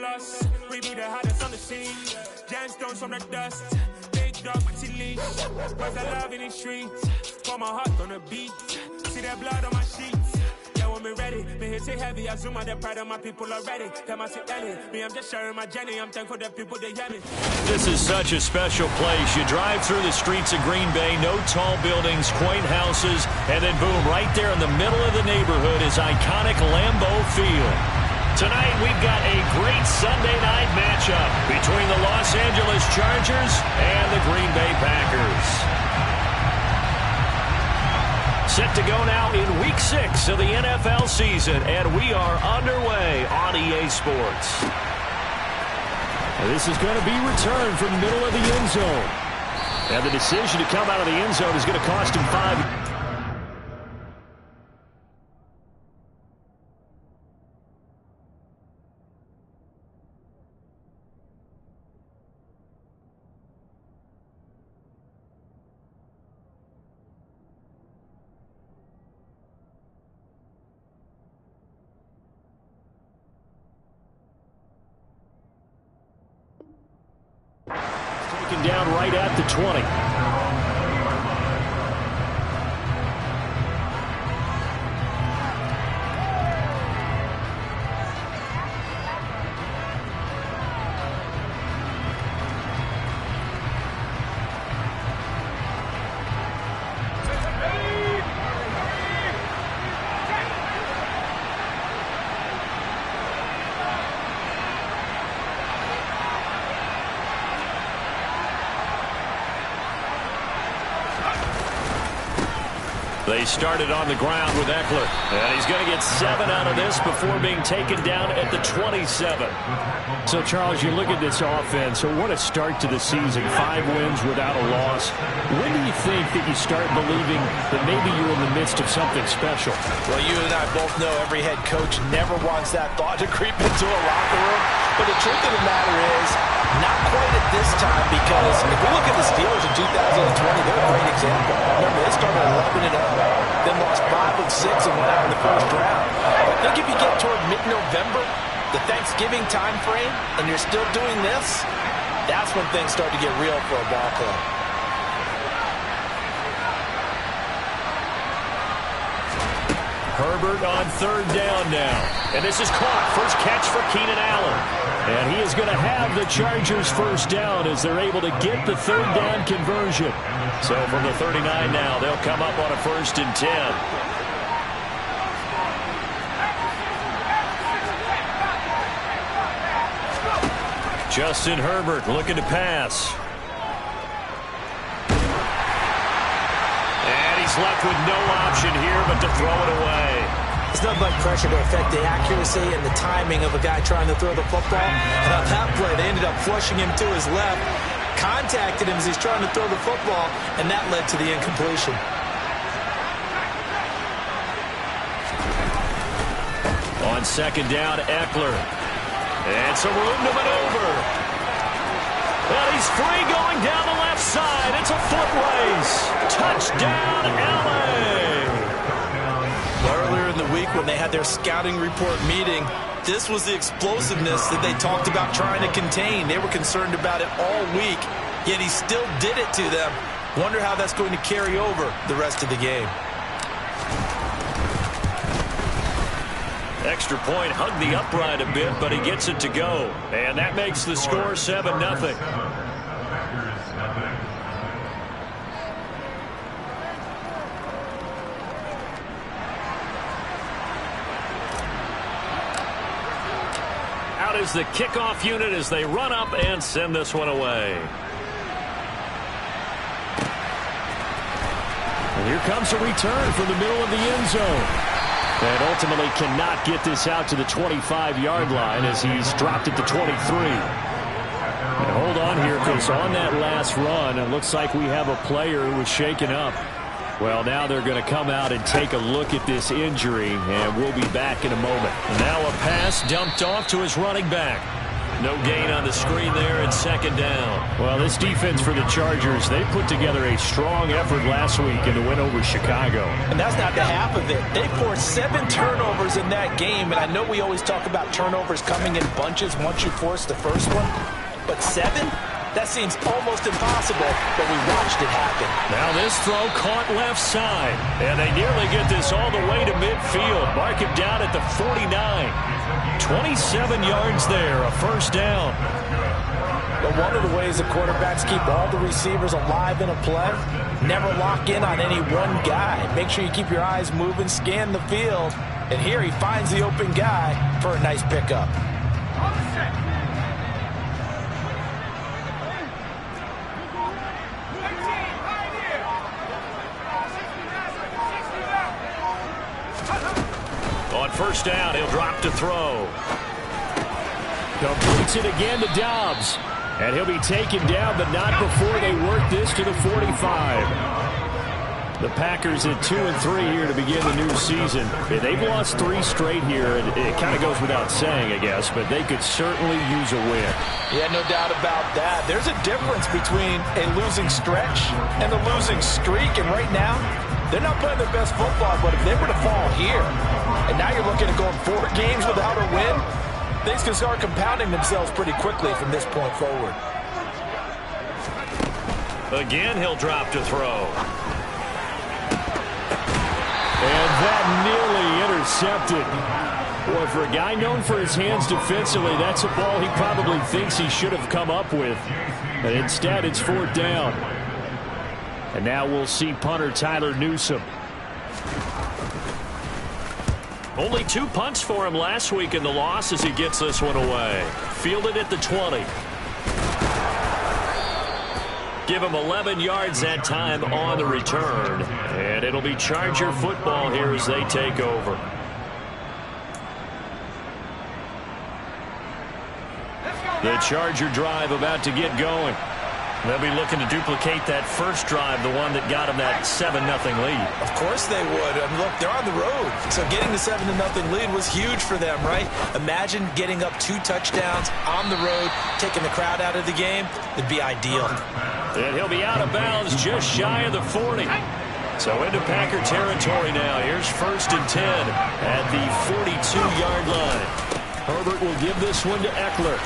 loss. We be the hottest on the scene. Gemstones from the dust. Big dog, pretty leash. Where's the love in the streets? Pour my heart on the beat. See that blood on my sheets. Yeah, when me ready, me hit it heavy. I zoom out the pride of my people already. Them I sit early. Me, I'm just sharing my journey. I'm thankful that people, they hear me. This is such a special place. You drive through the streets of Green Bay, no tall buildings, quaint houses, and then boom, right there in the middle of the neighborhood is iconic Lambeau Field. Tonight, we've got a great Sunday night matchup between the Los Angeles Chargers and the Green Bay Packers. Set to go now in Week 6 of the NFL season, and we are underway on EA Sports. This is going to be returned from the middle of the end zone. And the decision to come out of the end zone is going to cost him 5. Down right at the 20. They started on the ground with Ekeler. And he's going to get 7 out of this before being taken down at the 27. So, Charles, you look at this offense. So what a start to the season. 5 wins without a loss. When do you think that you start believing that maybe you're in the midst of something special? Well, you and I both know every head coach never wants that thought to creep into a locker room. But the truth of the matter is, not quite at this time, because if we look at the Steelers in 2020, they're a great example. Remember, they started 11-0, then lost 5 of 6 and went out in the first round. I think if you get toward mid-November, the Thanksgiving time frame, and you're still doing this, that's when things start to get real for a ball club. Herbert on 3rd down now. And this is caught. First catch for Keenan Allen. And he is going to have the Chargers first down as they're able to get the 3rd down conversion. So from the 39 now, they'll come up on a 1st and 10. Justin Herbert looking to pass. And he's left with no option here but to throw it away. It's nothing like pressure to affect the accuracy and the timing of a guy trying to throw the football. And on that play, they ended up flushing him to his left, contacted him as he's trying to throw the football, and that led to the incompletion. On 2nd down, Ekeler. And some room to maneuver. And he's free going down the left side. It's a foot race. Touchdown, LA. Earlier in the week when they had their scouting report meeting, this was the explosiveness that they talked about trying to contain. They were concerned about it all week, yet he still did it to them. Wonder how that's going to carry over the rest of the game. Extra point, hugged the upright a bit, but he gets it to go. And that makes the score 7-0. Out is the kickoff unit as they run up and send this one away. And here comes a return from the middle of the end zone. And ultimately cannot get this out to the 25-yard line as he's dropped at the 23. And hold on here, because on that last run, it looks like we have a player who was shaken up. Well, now they're going to come out and take a look at this injury, and we'll be back in a moment. And now a pass dumped off to his running back. No gain on the screen there, and second down. Well, this defense for the Chargers, they put together a strong effort last week in the win over Chicago. And that's not the half of it. They forced 7 turnovers in that game, and I know we always talk about turnovers coming in bunches once you force the first one, but 7? That seems almost impossible, but we watched it happen. Now this throw caught left side, and they nearly get this all the way to midfield. Mark him down at the 49. 27 yards there, a first down. But one of the ways the quarterbacks keep all the receivers alive in a play, never lock in on any one guy. Make sure you keep your eyes moving, scan the field, and here he finds the open guy for a nice pickup. On first down, he'll drop to throw. Completes it again to Dobbs. And he'll be taken down, but not before they work this to the 45. The Packers at 2-3 here to begin the new season. They've lost 3 straight here, and it kind of goes without saying, I guess, but they could certainly use a win. Yeah, no doubt about that. There's a difference between a losing stretch and a losing streak, and right now, they're not playing their best football, but if they were to fall here, and now you're looking at going 4 games without a win, things can start compounding themselves pretty quickly from this point forward. Again, he'll drop to throw. And that nearly intercepted. Boy, for a guy known for his hands defensively, that's a ball he probably thinks he should have come up with. But instead, it's 4th down. And now we'll see punter Tyler Newsome. Only 2 punts for him last week in the loss as he gets this one away. Fielded at the 20. Give him 11 yards that time on the return. And it'll be Charger football here as they take over. The Charger drive about to get going. They'll be looking to duplicate that first drive, the one that got them that 7-0 lead. Of course they would. I mean, look, they're on the road. So getting the 7-0 lead was huge for them, right? Imagine getting up 2 touchdowns on the road, taking the crowd out of the game. It'd be ideal. And he'll be out of bounds just shy of the 40. So into Packer territory now. Here's 1st and 10 at the 42-yard line. Herbert will give this one to Eckler.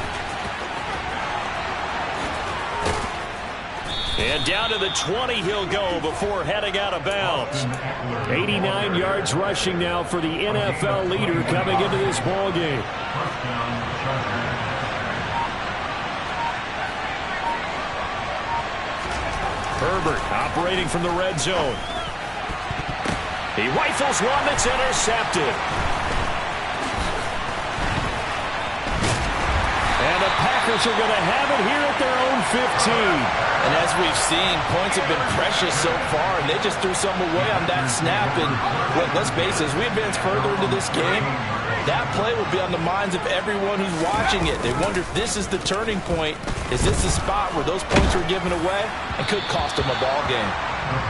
And down to the 20 he'll go before heading out of bounds. 89 yards rushing now for the NFL leader coming into this ball game. Herbert operating from the red zone. He rifles one that's intercepted. And the Packers are going to have it here at their own 15. And as we've seen, points have been precious so far, and they just threw some away on that snap. And look, let's face it, as we advance further into this game, that play will be on the minds of everyone who's watching it. They wonder if this is the turning point. Is this the spot where those points were given away and could cost them a ball game?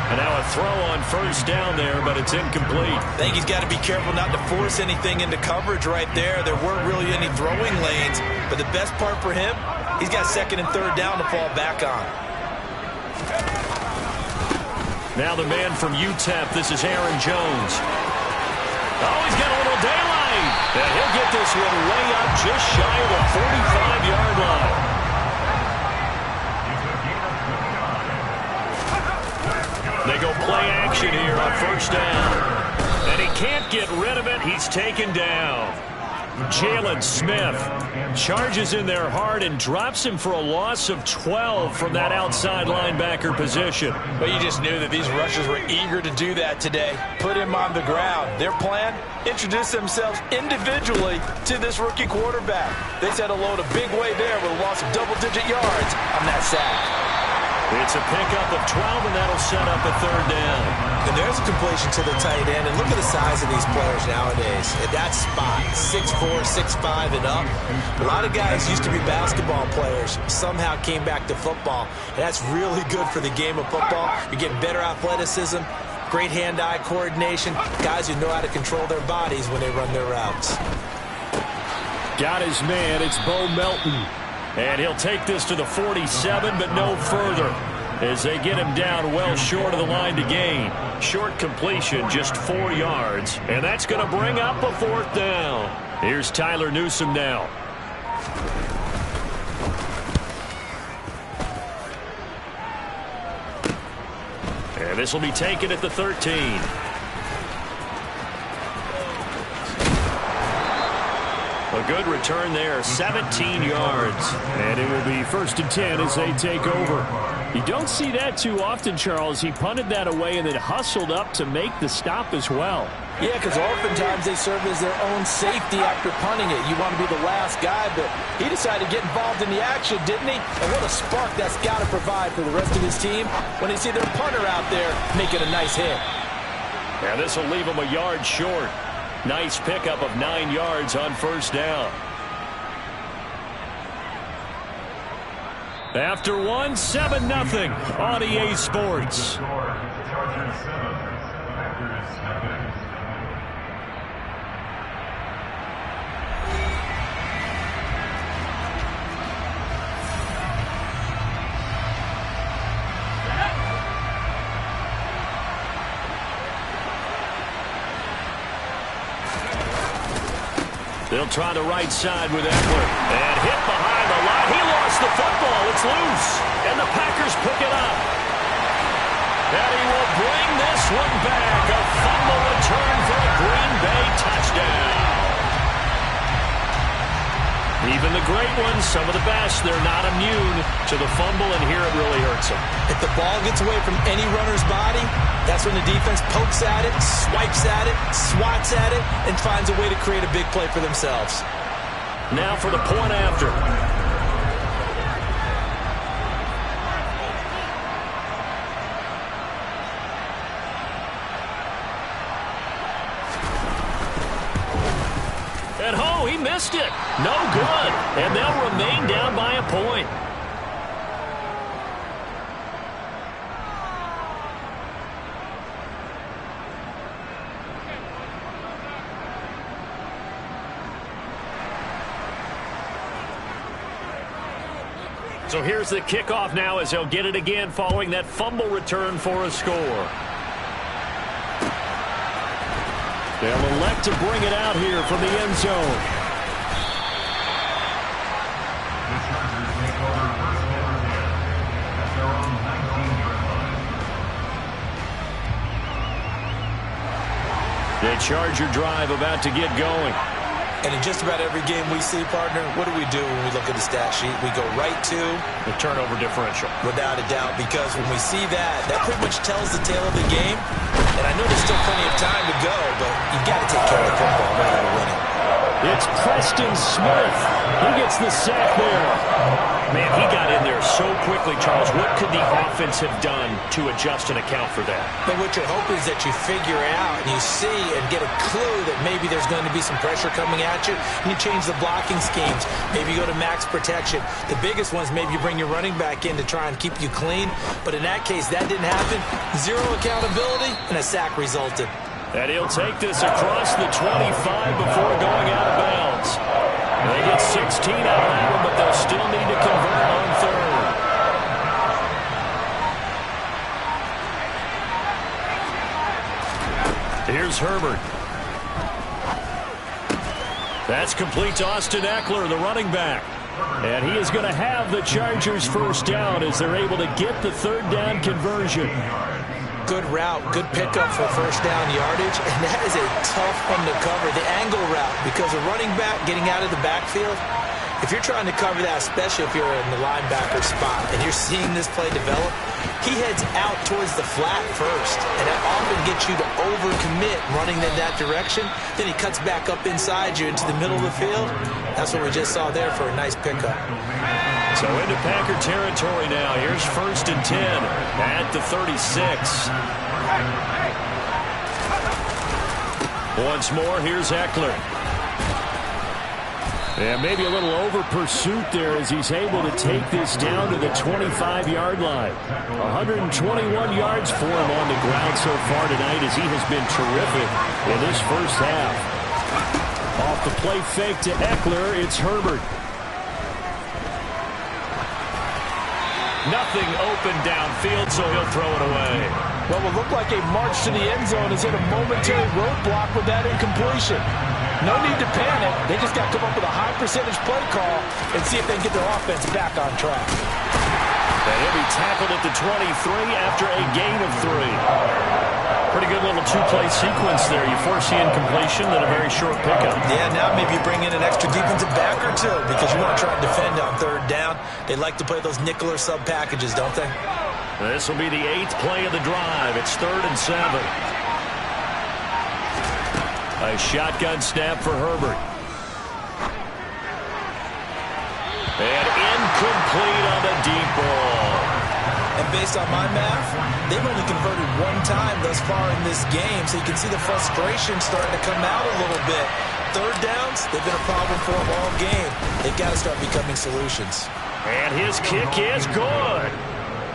And now a throw on first down there, but it's incomplete. I think he's got to be careful not to force anything into coverage right there. There weren't really any throwing lanes, but the best part for him, he's got 2nd and 3rd down to fall back on. Now the man from UTEP, this is Aaron Jones. Oh, he's got a little daylight. And he'll get this one way up just shy of the 45-yard line. They go play action here on first down. And he can't get rid of it. He's taken down. Jalen Smith charges in there hard and drops him for a loss of 12 from that outside linebacker position. But you just knew that these rushers were eager to do that today. Put him on the ground. Their plan, introduce themselves individually to this rookie quarterback. They set a load a big way there with a loss of double-digit yards on that sack. It's a pickup of 12, and that'll set up a 3rd down. And there's a completion to the tight end. And look at the size of these players nowadays. At that spot, 6'4", 6'5", and up. A lot of guys used to be basketball players, somehow came back to football. And that's really good for the game of football. You're getting better athleticism, great hand-eye coordination, guys who know how to control their bodies when they run their routes. Got his man. It's Bo Melton. And he'll take this to the 47, but no further, as they get him down well short of the line to gain. Short completion, just 4 yards. And that's going to bring up a 4th down. Here's Tyler Newsome now. And this will be taken at the 13. A good return there, 17 yards. And it will be 1st and 10 as they take over. You don't see that too often, Charles. He punted that away and then hustled up to make the stop as well. Yeah, because oftentimes they serve as their own safety after punting it. You want to be the last guy, but he decided to get involved in the action, didn't he? And what a spark that's got to provide for the rest of his team when they see their punter out there making a nice hit. And this will leave him a yard short. Nice pickup of 9 yards on 1st down. After one, 7-0 on EA Sports. They'll try the right side with Eckler. And hit behind the line. He lost the football. It's loose. And the Packers pick it up. And he will bring this one back. A fumble return for a Green Bay touchdown. Even the great ones, some of the best, they're not immune to the fumble, and here it really hurts them. If the ball gets away from any runner's body, that's when the defense pokes at it, swipes at it, swats at it, and finds a way to create a big play for themselves. Now for the point after. And he missed it. No good. And they'll remain down by a point. So here's the kickoff now as they'll get it again following that fumble return for a score. They'll elect to bring it out here from the end zone. The Charger drive about to get going. And in just about every game we see, partner, what do we do when we look at the stat sheet? We go right to the turnover differential. Without a doubt, because when we see that, that pretty much tells the tale of the game. And I know there's still plenty of time to go, but you got to take care of the football in order to win it. It's Preston Smith. He gets the sack there. Man, he got in there so quickly, Charles. What could the offense have done to adjust and account for that? But what you're hoping is that you figure out and you see and get a clue that maybe there's going to be some pressure coming at you, and you change the blocking schemes. Maybe you go to max protection. The biggest ones, maybe you bring your running back in to try and keep you clean. But in that case, that didn't happen. Zero accountability, and a sack resulted. And he'll take this across the 25 before going out of bounds. They get 16 out of him, but they'll still need to convert on third. Here's Herbert. That's complete to Austin Eckler, the running back. And he is going to have the Chargers first down as they're able to get the third down conversion. Good route, good pickup for first down yardage, and that is a tough one to cover, the angle route, because a running back getting out of the backfield, if you're trying to cover that, especially if you're in the linebacker spot and you're seeing this play develop, he heads out towards the flat first, and that often gets you to overcommit running in that direction. Then he cuts back up inside you into the middle of the field. That's what we just saw there for a nice pickup. So into Packer territory now. Here's 1st and 10 at the 36. Once more, here's Eckler. And maybe a little over pursuit there as he's able to take this down to the 25-yard line. 121 yards for him on the ground so far tonight as he has been terrific in this first half. Off the play fake to Eckler, it's Herbert. Nothing open downfield, so he'll throw it away. Well, what looked like a march to the end zone has hit a momentary roadblock with that incompletion. No need to panic. They just got to come up with a high percentage play call and see if they can get their offense back on track. And he'll be tackled at the 23 after a gain of 3. Pretty good little two-play sequence there. You force the incompletion, then a very short pickup. Yeah, now maybe you bring in an extra defensive back or two because you want to try and defend on third down. They like to play those nickel or sub packages, don't they? This will be the 8th play of the drive. It's 3rd and 7. A shotgun snap for Herbert. And incomplete on the deep ball. And based on my math, they've only converted one time thus far in this game, so you can see the frustration starting to come out a little bit. Third downs, they've been a problem for them all game. They've got to start becoming solutions. And his kick is good.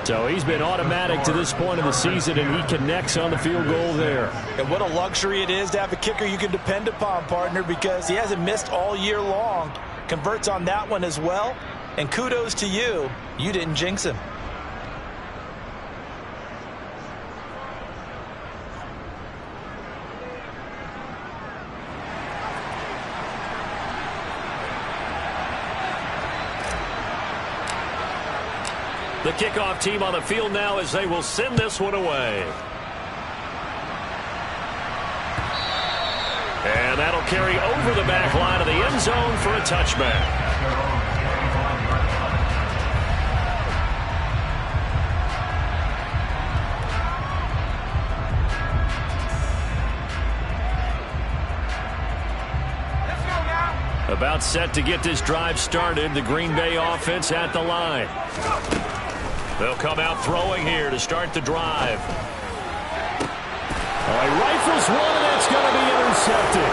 So he's been automatic to this point of the season, and he connects on the field goal there. And what a luxury it is to have a kicker you can depend upon, partner, because he hasn't missed all year long. Converts on that one as well. And kudos to you. You didn't jinx him. The kickoff team on the field now as they will send this one away. And that'll carry over the back line of the end zone for a touchback. About set to get this drive started. The Green Bay offense at the line. They'll come out throwing here to start the drive. He rifles one, and that's going to be intercepted.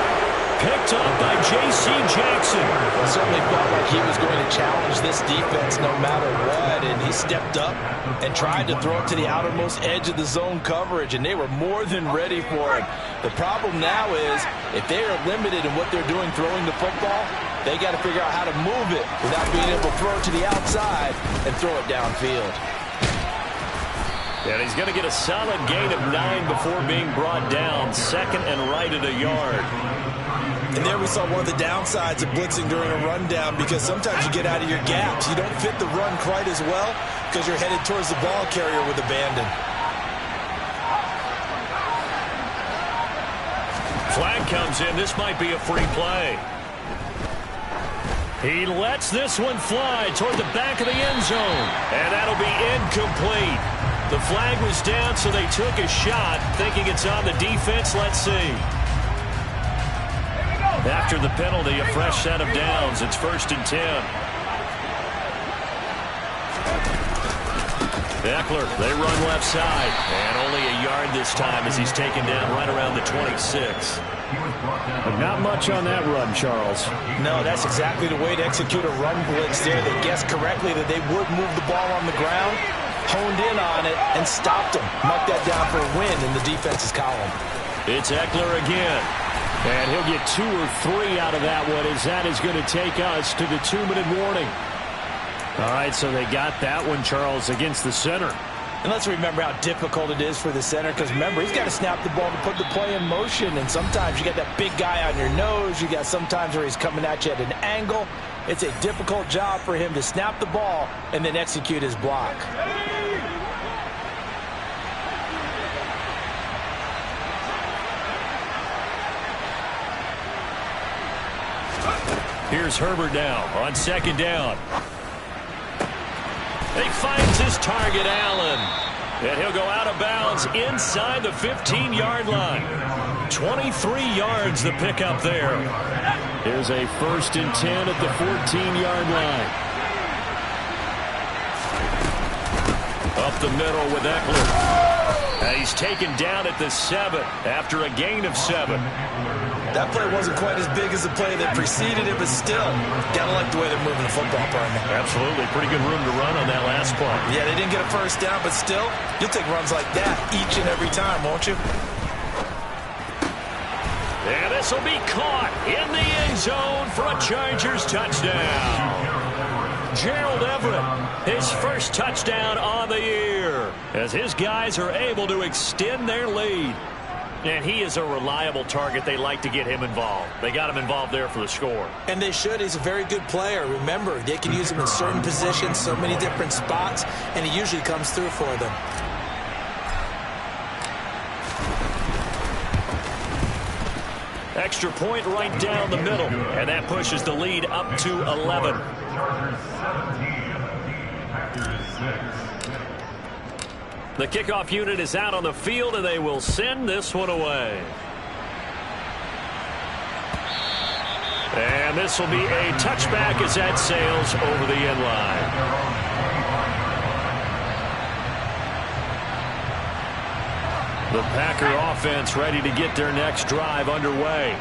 Picked up by J.C. Jackson. Well, certainly felt like he was going to challenge this defense no matter what, and he stepped up and tried to throw it to the outermost edge of the zone coverage, and they were more than ready for him. The problem now is if they are limited in what they're doing throwing the football, they got to figure out how to move it without being able to throw it to the outside and throw it downfield. And he's going to get a solid gain of 9 before being brought down. 2nd and right at a yard. And there we saw one of the downsides of blitzing during a rundown, because sometimes you get out of your gaps. You don't fit the run quite as well because you're headed towards the ball carrier with abandon. Flag comes in. This might be a free play. He lets this one fly toward the back of the end zone. And that'll be incomplete. The flag was down, so they took a shot, thinking it's on the defense. Let's see. After the penalty, a fresh set of downs. It's 1st and 10. Eckler, they run left side. And only a yard this time as he's taken down right around the 26. But not much on that run, Charles. No, that's exactly the way to execute a run blitz there. They guessed correctly that they would move the ball on the ground, honed in on it, and stopped them. Mark that down for a win in the defense's column. It's Eckler again. And he'll get 2 or 3 out of that one, as that is going to take us to the 2-minute warning. All right, so they got that one, Charles, against the center. And let's remember how difficult it is for the center, because remember, he's got to snap the ball to put the play in motion, and sometimes you got that big guy on your nose. You got sometimes where he's coming at you at an angle. It's a difficult job for him to snap the ball and then execute his block. Here's Herbert now on 2nd down. He finds his target, Allen. And he'll go out of bounds inside the 15-yard line. 23 yards the pickup there. Here's a 1st and 10 at the 14-yard line. Up the middle with Eckler. And he's taken down at the 7 after a gain of 7. That play wasn't quite as big as the play that preceded it, but still, gotta like the way they're moving the football, partner. Absolutely. Pretty good room to run on that last play. Yeah, they didn't get a first down, but still, you'll take runs like that each and every time, won't you? And This will be caught in the end zone for a Chargers touchdown. Gerald Everett, his first touchdown on the year, as his guys are able to extend their lead. And he is a reliable target. They like to get him involved. They got him involved there for the score. And they should. He's a very good player. Remember, they can use him in certain positions, so many different spots, and he usually comes through for them. Extra point right down the middle, and that pushes the lead up to 11. The kickoff unit is out on the field, and they will send this one away. And this will be a touchback as that sails over the end line. The Packer offense ready to get their next drive underway.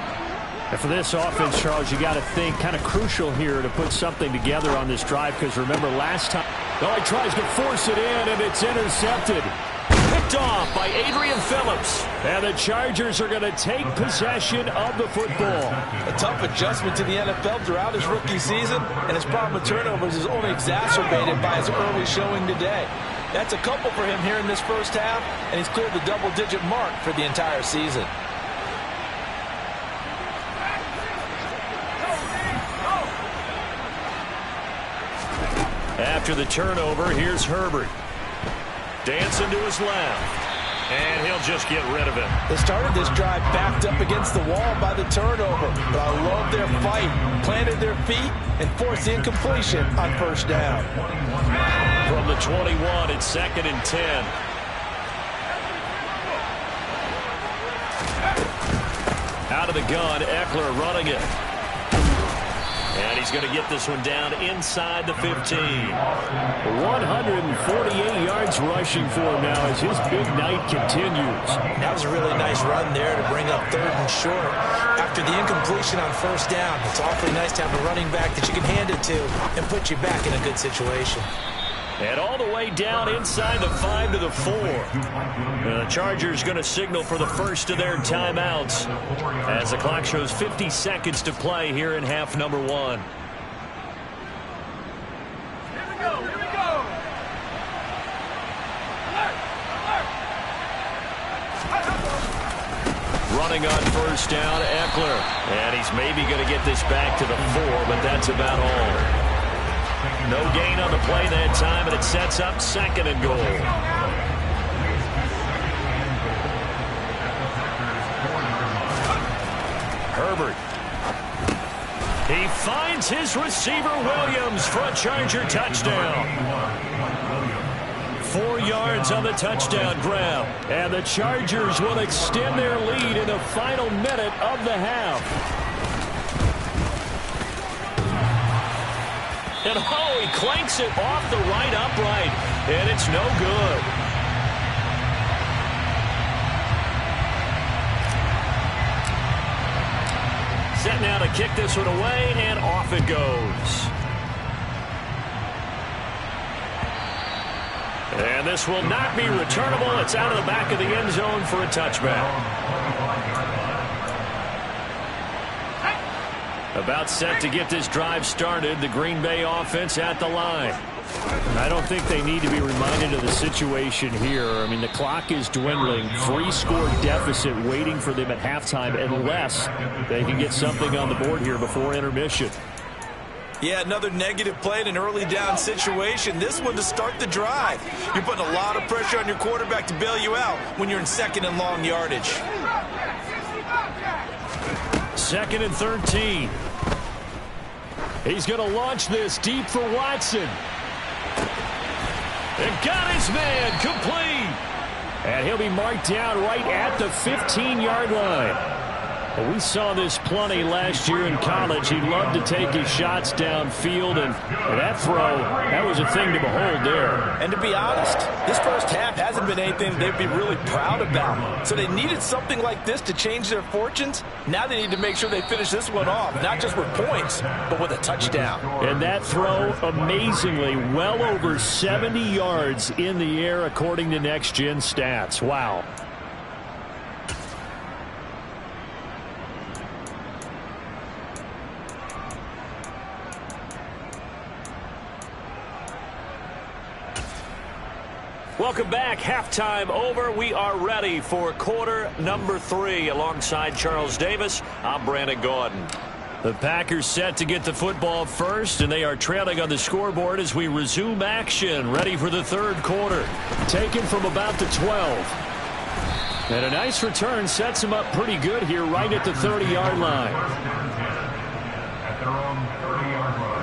And for this offense, Charles, you got to think kind of crucial here to put something together on this drive, because remember last time, he tries to force it in, and it's intercepted. Picked off by Adrian Phillips. And the Chargers are going to take possession of the football. A tough adjustment to the NFL throughout his rookie season, and his problem with turnovers is only exacerbated by his early showing today. That's a couple for him here in this first half, and he's cleared the double-digit mark for the entire season. After the turnover, here's Herbert. Dancing to his left. And he'll just get rid of it. They started this drive backed up against the wall by the turnover, but I love their fight. Planted their feet and forced the incompletion on first down. From the 21, it's 2nd and 10. Out of the gun, Eckler running it. And he's going to get this one down inside the 15. 148 yards rushing for him now as his big night continues. That was a really nice run there to bring up 3rd and short. After the incompletion on first down, it's awfully nice to have a running back that you can hand it to and put you back in a good situation. And all the way down inside the 5 to the 4. The Chargers going to signal for the first of their timeouts as the clock shows 50 seconds to play here in half number 1. Here we go, here we go. Running on first down, Eckler. And he's maybe going to get this back to the 4, but that's about all. No gain on the play that time, and it sets up 2nd and goal. Herbert. He finds his receiver, Williams, for a Charger touchdown. 4 yards on the touchdown grab. And the Chargers will extend their lead in the final minute of the half. And oh, he clanks it off the right upright, and it's no good. Set now to kick this one away, and off it goes. And this will not be returnable. It's out of the back of the end zone for a touchback. About set to get this drive started. The Green Bay offense at the line. I don't think they need to be reminded of the situation here. I mean, the clock is dwindling. 3-score deficit waiting for them at halftime unless they can get something on the board here before intermission. Yeah, another negative play in an early down situation. This one to start the drive. You're putting a lot of pressure on your quarterback to bail you out when you're in 2nd and long yardage. 2nd and 13. He's going to launch this deep for Watson. And got his man complete. And he'll be marked down right at the 15-yard line. Well, we saw this plenty last year in college. He loved to take his shots downfield, and that throw, that was a thing to behold there. And to be honest, this first half hasn't been anything they'd be really proud about. So they needed something like this to change their fortunes. Now they need to make sure they finish this one off, not just with points, but with a touchdown. And that throw, amazingly, well over 70 yards in the air, according to Next Gen Stats. Wow. Welcome back. Halftime over. We are ready for quarter number 3. Alongside Charles Davis, I'm Brandon Gaudin. The Packers set to get the football first, and they are trailing on the scoreboard as we resume action, ready for the third quarter. Taken from about the 12. And a nice return sets them up pretty good here right at the 30-yard line. At their own 30-yard line.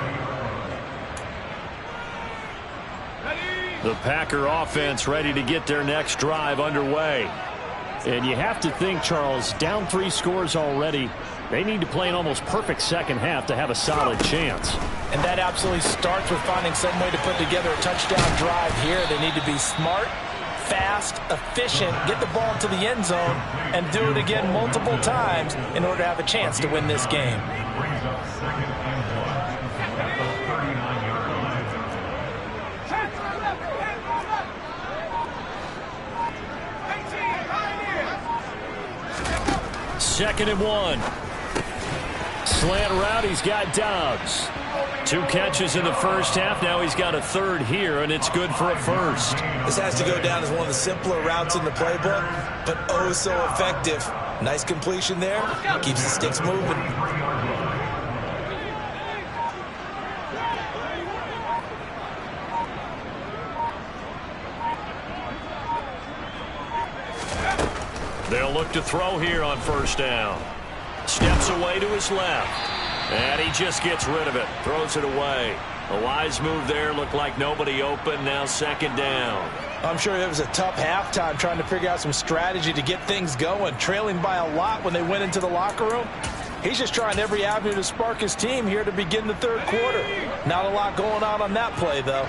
The Packer offense ready to get their next drive underway. And you have to think, Charles, down 3 scores already. They need to play an almost perfect second half to have a solid chance. And that absolutely starts with finding some way to put together a touchdown drive here. They need to be smart, fast, efficient, get the ball into the end zone, and do it again multiple times in order to have a chance to win this game. Brings up second and 1 at the 39-yard line. 2nd and 1. Slant route, he's got Dobbs. 2 catches in the first half. Now he's got a third here, and it's good for a first. This has to go down as one of the simpler routes in the playbook, but oh so effective. Nice completion there. Keeps the sticks moving. They'll look to throw here on first down. Steps away to his left. And he just gets rid of it. Throws it away. A wise move there. Looked like nobody open. Now 2nd down. I'm sure it was a tough halftime trying to figure out some strategy to get things going. Trailing by a lot when they went into the locker room. He's just trying every avenue to spark his team here to begin the third quarter. Not a lot going on that play, though.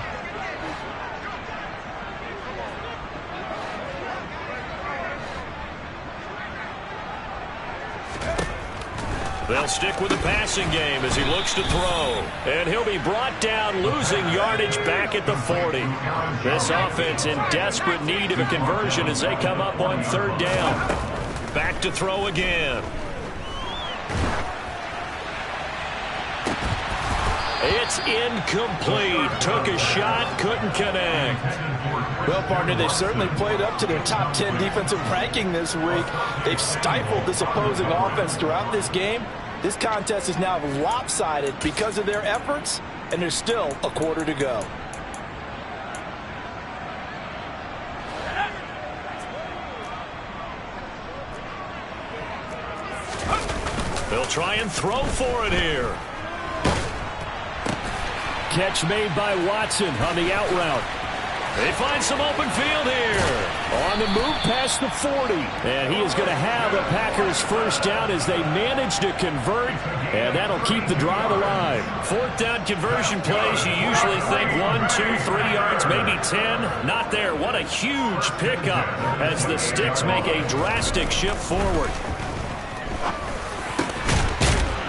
They'll stick with the passing game as he looks to throw. And he'll be brought down, losing yardage back at the 40. This offense in desperate need of a conversion as they come up on 3rd down. Back to throw again. It's incomplete. Took a shot, couldn't connect. Well, partner, they've certainly played up to their top 10 defensive ranking this week. They've stifled this opposing offense throughout this game. This contest is now lopsided because of their efforts, and there's still a quarter to go. They'll try and throw for it here. Catch made by Watson on the out route. They find some open field here. On the move past the 40. And he is going to have the Packers first down as they manage to convert. And that'll keep the drive alive. 4th down conversion plays, you usually think 1, 2, 3 yards, maybe 10. Not there. What a huge pickup as the Sticks make a drastic shift forward.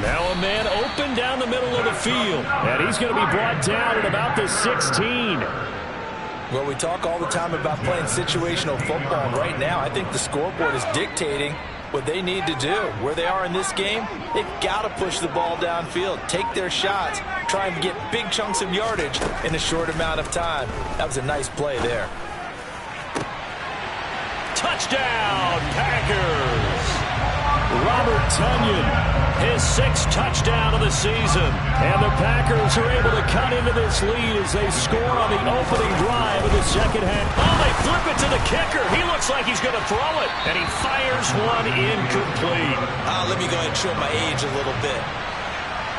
Now a man open down the middle of the field. And he's going to be brought down at about the 16. Well, we talk all the time about playing situational football. And right now, I think the scoreboard is dictating what they need to do. Where they are in this game, they've got to push the ball downfield, take their shots, try and get big chunks of yardage in a short amount of time. That was a nice play there. Touchdown, Packers! Robert Tonyan, his 6th touchdown of the season. And the Packers are able to cut into this lead as they score on the opening drive of the second half. Oh, they flip it to the kicker. He looks like he's going to throw it. And he fires one incomplete. Let me go ahead and show my age a little bit.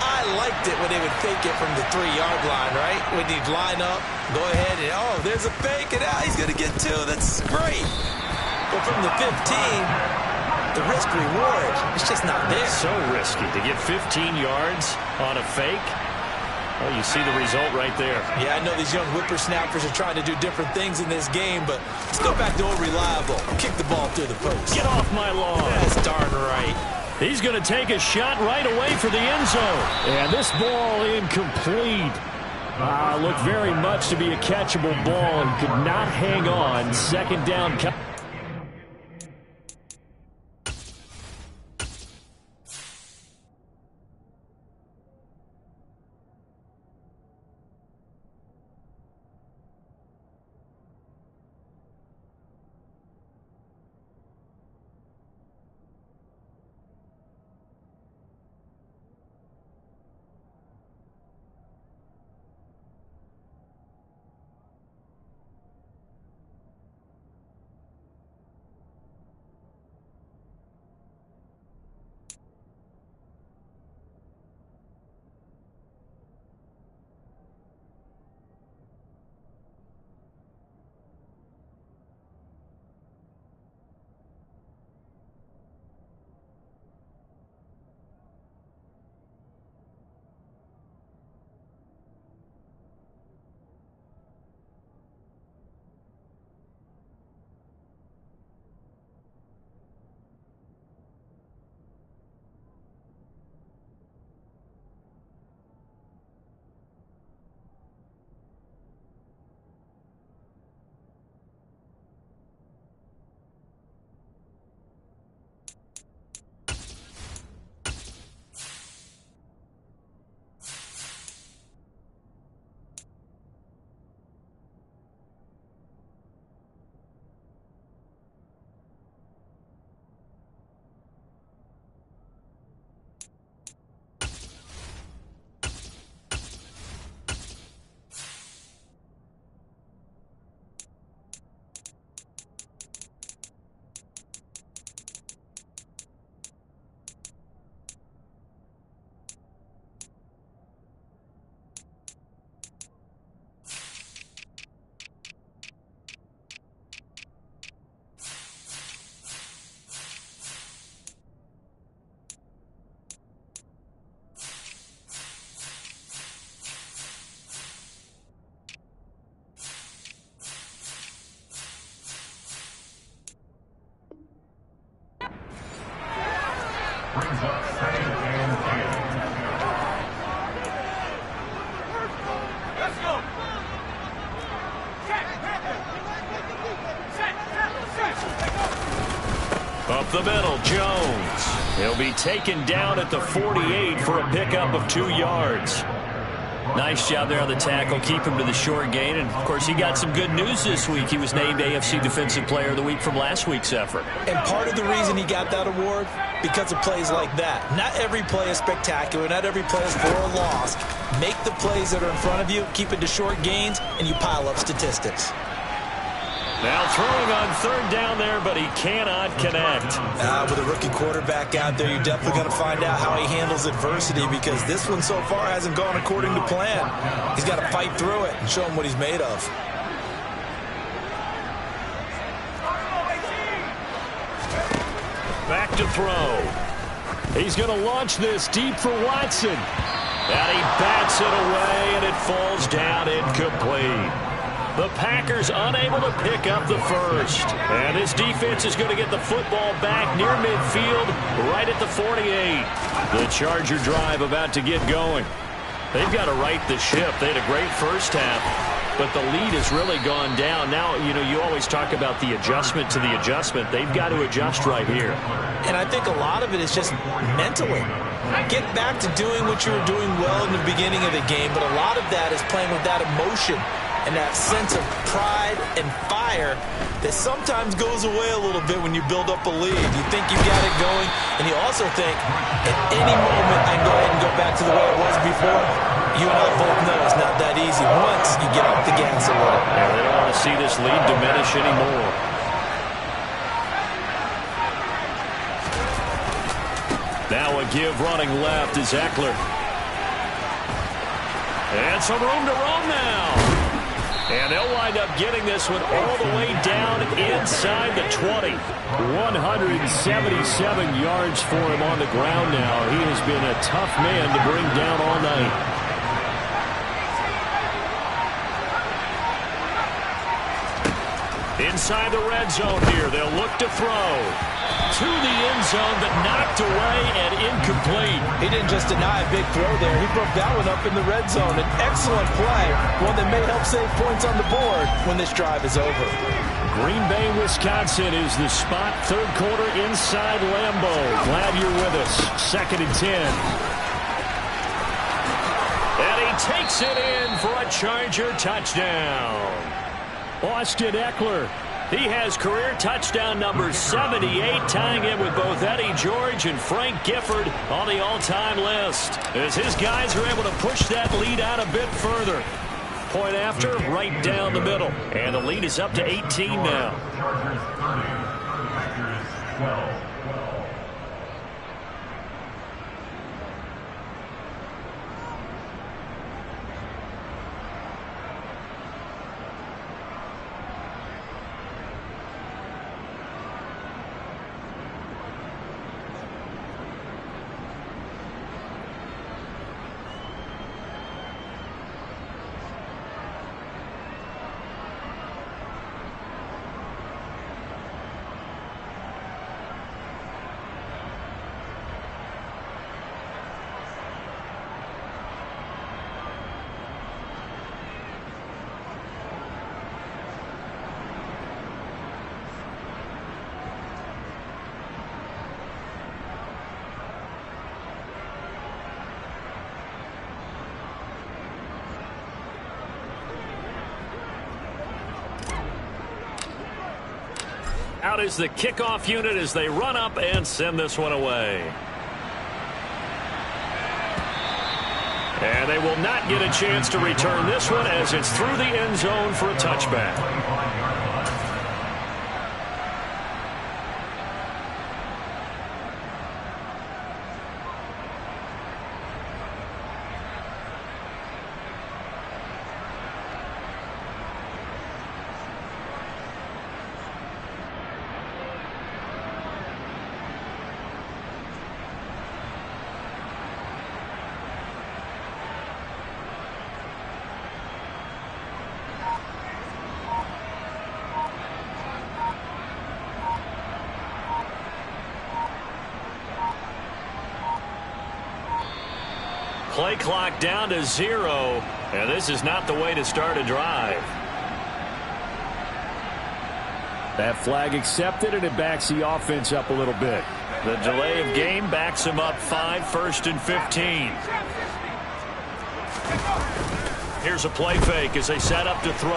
I liked it when they would fake it from the 3-yard line, right? When he'd line up, go ahead and, oh, there's a fake, and he's going to get 2. That's great. But from the 15... the risk-reward, it's just not there. So risky to get 15 yards on a fake. Well, you see the result right there. Yeah, I know these young whippersnappers are trying to do different things in this game, but let's go back to old reliable. Kick the ball through the post. Get off my lawn. That's darn right. He's going to take a shot right away for the end zone. And this ball incomplete. Looked very much to be a catchable ball and could not hang on. 2nd down. Up the middle, Jones. He'll be taken down at the 48 for a pickup of 2 yards. Nice job there on the tackle. Keep him to the short gain. And, of course, he got some good news this week. He was named AFC Defensive Player of the Week from last week's effort. And part of the reason he got that award, because of plays like that. Not every play is spectacular. Not every play is for a loss. Make the plays that are in front of you, keep it to short gains, and you pile up statistics. Now throwing on 3rd down there, but he cannot connect. With a rookie quarterback out there, you're definitely going to find out how he handles adversity, because this one so far hasn't gone according to plan. He's got to fight through it and show him what he's made of. Back to throw. He's going to launch this deep for Watson. And he bats it away, and it falls down incomplete. The Packers unable to pick up the first. And this defense is going to get the football back near midfield, right at the 48. The Charger drive about to get going. They've got to right the ship. They had a great first half, but the lead has really gone down. Now, you always talk about the adjustment to the adjustment. They've got to adjust right here. And I think a lot of it is just mentally. Get back to doing what you were doing well in the beginning of the game, but a lot of that is playing with that emotion and that sense of pride and fire that sometimes goes away a little bit when you build up a lead. You think you got it going, and you also think, at any moment, I can go ahead and go back to the way it was before. You and I both know it's not that easy once you get off the gas a little. Yeah, they don't want to see this lead diminish anymore. Now a give running left is Eckler. And some room to roam now. And they'll wind up getting this one all the way down inside the 20. 177 yards for him on the ground now. He has been a tough man to bring down all night. Inside the red zone here, they'll look to throw. To the end zone, but knocked away and incomplete. He didn't just deny a big throw there. He broke that one up in the red zone. An excellent play, one that may help save points on the board when this drive is over. Green Bay, Wisconsin is the spot. 3rd quarter inside Lambeau. Glad you're with us. 2nd and 10. And he takes it in for a Charger touchdown. Austin Eckler. He has career touchdown number 78, tying him with both Eddie George and Frank Gifford on the all-time list, as his guys are able to push that lead out a bit further. Point after, right down the middle. And the lead is up to 18 now. Chargers 30, Packers 12. Out is the kickoff unit as they run up and send this one away. And they will not get a chance to return this one as it's through the end zone for a touchback. Play clock down to 0, and this is not the way to start a drive. That flag accepted, and it backs the offense up a little bit. The delay of game backs him up 5, 1st and 15. Here's a play fake as they set up to throw.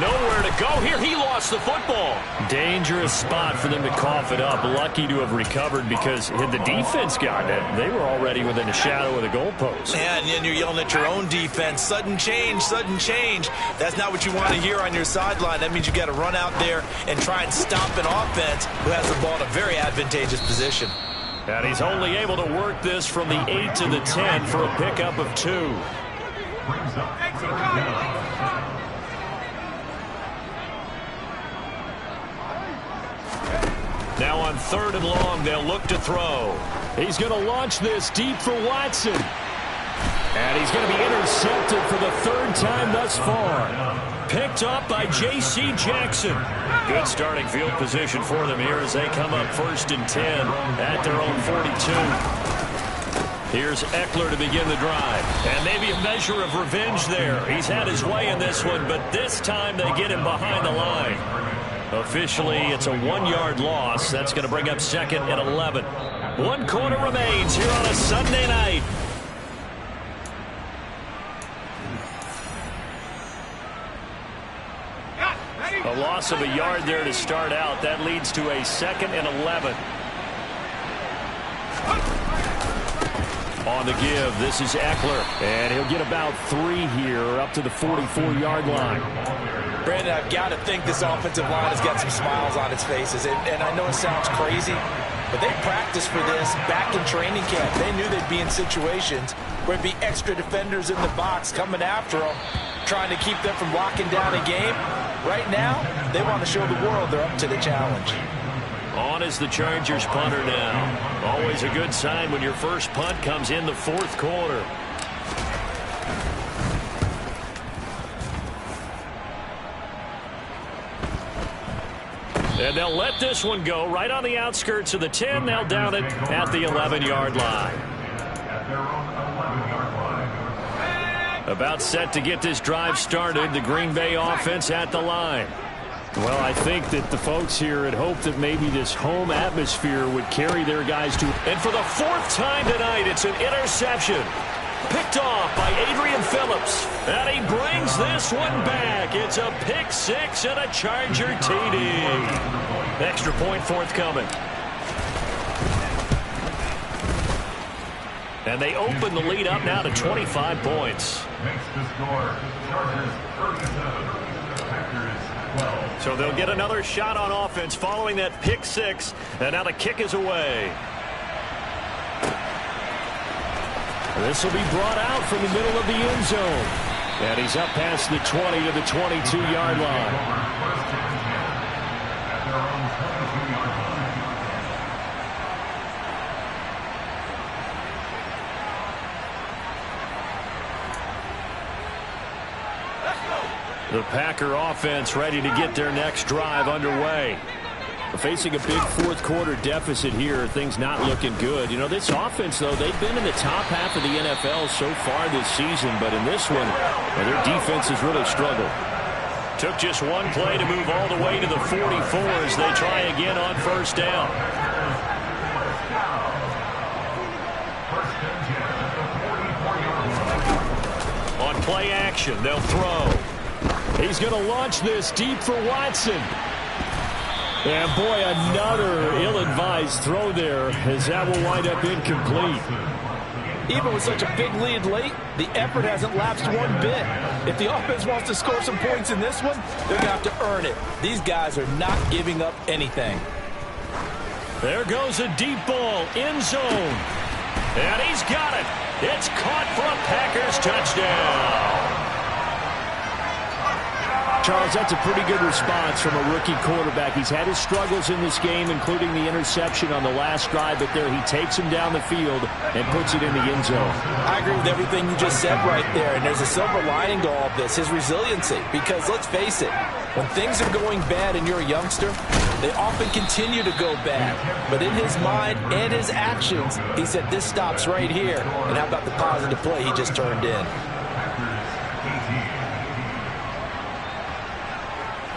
Nowhere to go here. He lost the football. Dangerous spot for them to cough it up. Lucky to have recovered because had the defense gotten it, they were already within a shadow of the goalpost. Yeah, and then you're yelling at your own defense. Sudden change, sudden change. That's not what you want to hear on your sideline. That means you got to run out there and try and stop an offense who has the ball in a very advantageous position. And he's only able to work this from the 8 to the 10 for a pickup of 2. Brings up third down. Now on 3rd and long, they'll look to throw. He's going to launch this deep for Watson. And he's going to be intercepted for the 3rd time thus far. Picked up by J.C. Jackson. Good starting field position for them here as they come up 1st and 10 at their own 42. Here's Eckler to begin the drive. And maybe a measure of revenge there. He's had his way in this one, but this time they get him behind the line. Officially, it's a 1-yard loss. That's going to bring up 2nd and 11. 1 quarter remains here on a Sunday night. A loss of a yard there to start out. That leads to a 2nd and 11. On the give, this is Eckler. And he'll get about 3 here up to the 44-yard line. Brandon, I've got to think this offensive line has got some smiles on its faces. And I know it sounds crazy, but they practiced for this back in training camp. They knew they'd be in situations where there'd be extra defenders in the box coming after them, trying to keep them from locking down a game. Right now, they want to show the world they're up to the challenge. On is the Chargers punter now. Always a good sign when your first punt comes in the 4th quarter. And they'll let this one go right on the outskirts of the 10. They'll down it at the 11-yard line. At their own 11-yard line. About set to get this drive started. The Green Bay offense at the line. Well, I think that the folks here had hoped that maybe this home atmosphere would carry their guys to. And for the 4th time tonight, it's an interception. Picked off by Adrian Phillips. And he brings this one back. It's a pick 6 and a Charger TD. Extra point forthcoming. And they open the lead up now to 25 points. Makes the score. Chargers 37. Packers 12. So they'll get another shot on offense following that pick 6. And now the kick is away. This will be brought out from the middle of the end zone. And he's up past the 20 to the 22-yard line. First and 10 at their own 22-yard line. The Packer offense ready to get their next drive underway. Facing a big 4th quarter deficit here, things not looking good. You know, this offense, though, they've been in the top half of the NFL so far this season, but in this one, their defense has really struggled. Took just one play to move all the way to the 44 as they try again on 1st down. First and 10 at the 44-yard line. On play action, they'll throw. He's going to launch this deep for Watson. And, boy, another ill-advised throw there as that will wind up incomplete. Even with such a big lead late, the effort hasn't lapsed one bit. If the offense wants to score some points in this one, they're going to have to earn it. These guys are not giving up anything. There goes a deep ball, end zone. And he's got it. It's caught for a Packers touchdown. Charles, that's a pretty good response from a rookie quarterback. He's had his struggles in this game, including the interception on the last drive, but there he takes him down the field and puts it in the end zone. I agree with everything you just said right there, and there's a silver lining to all of this, his resiliency. Because let's face it, when things are going bad and you're a youngster, they often continue to go bad. But in his mind and his actions, he said, this stops right here. And how about the positive play he just turned in?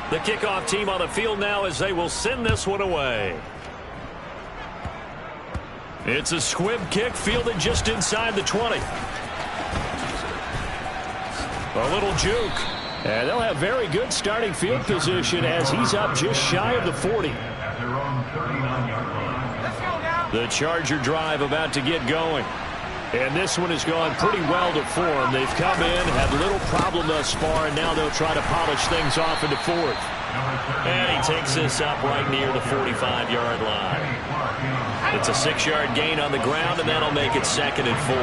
The kickoff team on the field now as they will send this one away. It's a squib kick fielded just inside the 20. A little juke. And they'll have very good starting field position as he's up just shy of the 40. The Charger drive about to get going. And this one has gone pretty well to form. They've come in, had little problem thus far, and now they'll try to polish things off into fourth. And he takes this up right near the 45-yard line. It's a 6-yard gain on the ground, and that'll make it 2nd and 4.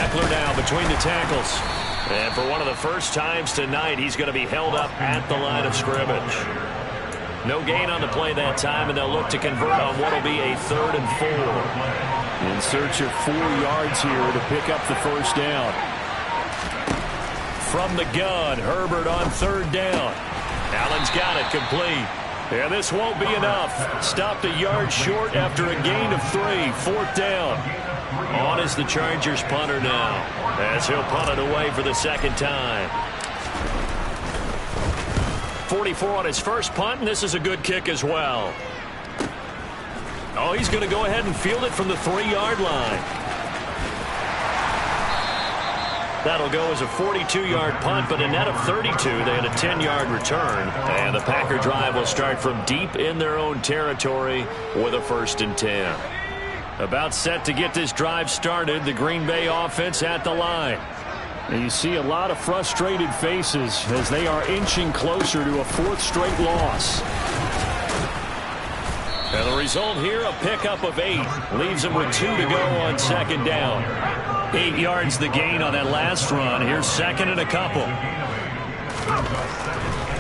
Ekeler now between the tackles. And for one of the first times tonight, he's going to be held up at the line of scrimmage. No gain on the play that time, and they'll look to convert on what will be a 3rd and 4. In search of 4 yards here to pick up the first down. From the gun, Herbert on 3rd down. Allen's got it complete. And this won't be enough. Stopped a yard short after a gain of 3. 4th down. On is the Chargers punter now, as he'll punt it away for the 2nd time. 44 on his first punt, and this is a good kick as well. Oh, he's going to go ahead and field it from the 3-yard line. That'll go as a 42-yard punt, but a net of 32. They had a 10-yard return, and the Packer drive will start from deep in their own territory with a 1st and 10. About set to get this drive started, the Green Bay offense at the line. And you see a lot of frustrated faces as they are inching closer to a 4th straight loss. And the result here, a pickup of 8. Leaves them with 2 to go on 2nd down. 8 yards the gain on that last run. Here's 2nd and a couple.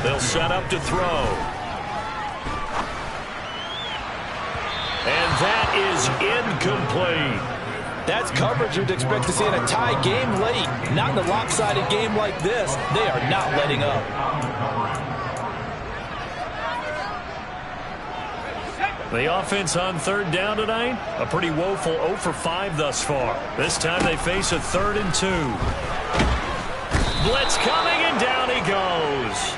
They'll set up to throw. And that is incomplete. That's coverage you'd expect to see in a tie game late. Not in a lopsided game like this. They are not letting up. The offense on 3rd down tonight, a pretty woeful 0 for 5 thus far. This time they face a 3rd and 2. Blitz coming, and down he goes.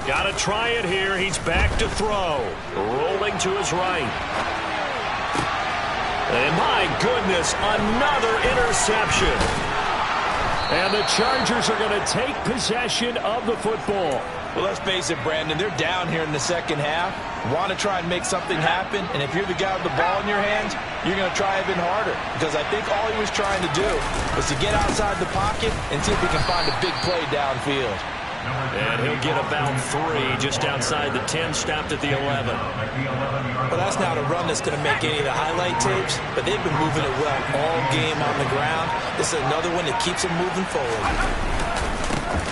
Got to try it here. He's back to throw. Rolling to his right. And my goodness, another interception. And the Chargers are going to take possession of the football. Well, let's face it, Brandon. They're down here in the 2nd half. Want to try and make something happen. And if you're the guy with the ball in your hands, you're going to try even harder. Because I think all he was trying to do was to get outside the pocket and see if he can find a big play downfield. And he'll get about 3 just outside the 10, stopped at the 11. Well, that's not a run that's going to make any of the highlight tapes, but they've been moving it well all game on the ground. This is another one that keeps them moving forward.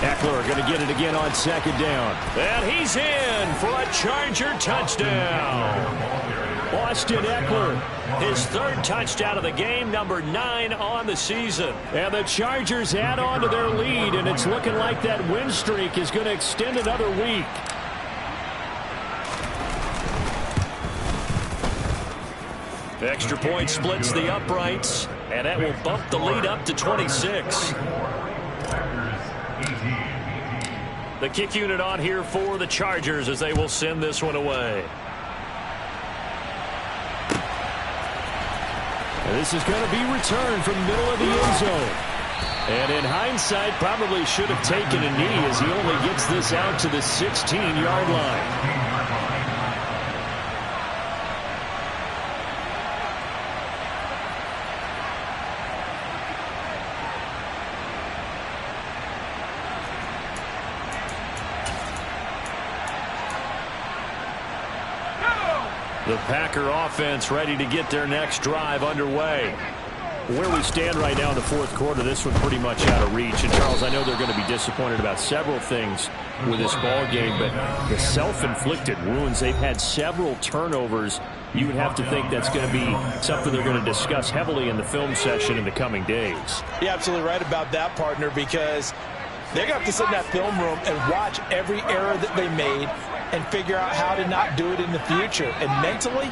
Ekeler going to get it again on 2nd down. And he's in for a Charger touchdown. Austin Ekeler, his 3rd touchdown of the game, number 9 on the season. And the Chargers add on to their lead, and it's looking like that win streak is going to extend another week. Extra point splits the uprights, and that will bump the lead up to 26. The kick unit on here for the Chargers as they will send this one away. And this is going to be returned from the middle of the end zone. And in hindsight, probably should have taken a knee as he only gets this out to the 16-yard line. The Packer offense ready to get their next drive underway. Where we stand right now in the 4th quarter, this one pretty much out of reach. And, Charles, I know they're going to be disappointed about several things with this ball game, but the self-inflicted wounds, they've had several turnovers. You would have to think that's going to be something they're going to discuss heavily in the film session in the coming days. You're absolutely right about that, partner, because They're going to have to sit in that film room and watch every error that they made and figure out how to not do it in the future. And mentally,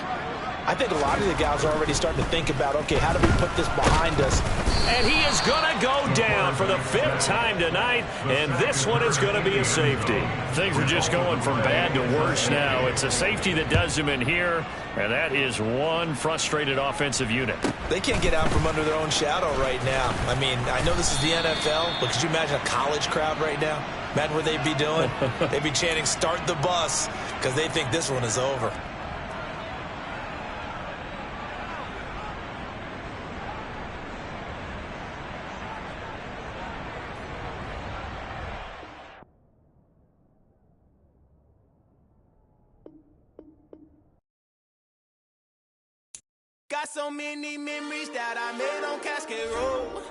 I think a lot of the guys are already starting to think about, okay, how do we put this behind us? And he is going to go down for the 5th time tonight, and this one is going to be a safety. Things are just going from bad to worse now. It's a safety that does him in here, and that is one frustrated offensive unit. They can't get out from under their own shadow right now. I mean, I know this is the NFL, but could you imagine a college crowd right now? Imagine what they'd be doing. They'd be chanting, "Start the bus," because they think this one is over. Got so many memories that I made on Cascade Road.